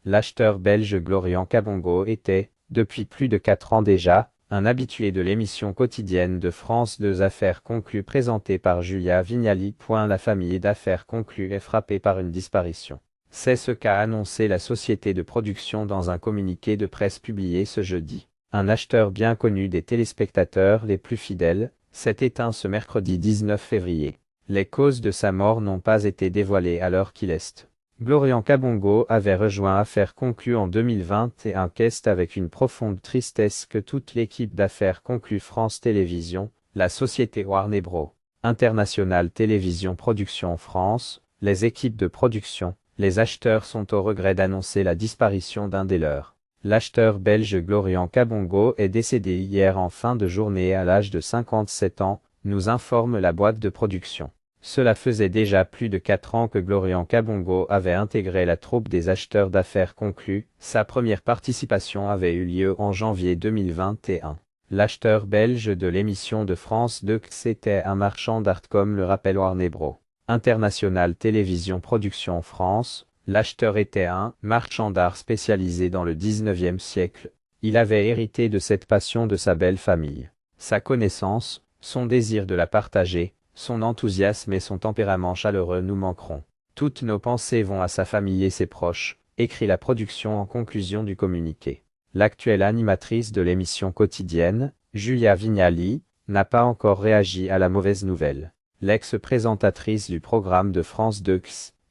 L'acheteur belge Glorian Kabongo était, depuis plus de 4 ans déjà, un habitué de l'émission quotidienne de France 2 Affaires conclues présentée par Julia Vignali. La famille d'Affaires conclues est frappée par une disparition. C'est ce qu'a annoncé la société de production dans un communiqué de presse publié ce jeudi. Un acheteur bien connu des téléspectateurs les plus fidèles s'est éteint ce mercredi 19 février. Les causes de sa mort n'ont pas été dévoilées à l'heure qu'il est. Glorian Kabongo avait rejoint Affaires conclues en 2021 avec une profonde tristesse que toute l'équipe d'Affaires conclues France Télévisions, la société Warner Bros. International Télévision Production France, les équipes de production, les acheteurs sont au regret d'annoncer la disparition d'un des leurs. L'acheteur belge Glorian Kabongo est décédé hier en fin de journée à l'âge de 57 ans, nous informe la boîte de production. Cela faisait déjà plus de 4 ans que Glorian Kabongo avait intégré la troupe des acheteurs d'affaires conclus. Sa première participation avait eu lieu en janvier 2021. L'acheteur belge de l'émission de France 2 était un marchand d'art comme le rappelle Warner Bros. International Télévision Production France. L'acheteur était un marchand d'art spécialisé dans le 19e siècle. Il avait hérité de cette passion de sa belle famille. Sa connaissance, son désir de la partager, son enthousiasme et son tempérament chaleureux nous manqueront. Toutes nos pensées vont à sa famille et ses proches, écrit la production en conclusion du communiqué. L'actuelle animatrice de l'émission quotidienne, Julia Vignali, n'a pas encore réagi à la mauvaise nouvelle. L'ex-présentatrice du programme de France 2,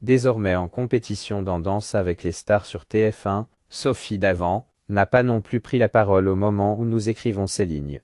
désormais en compétition dans Danse avec les stars sur TF1, Sophie Davant, n'a pas non plus pris la parole au moment où nous écrivons ces lignes.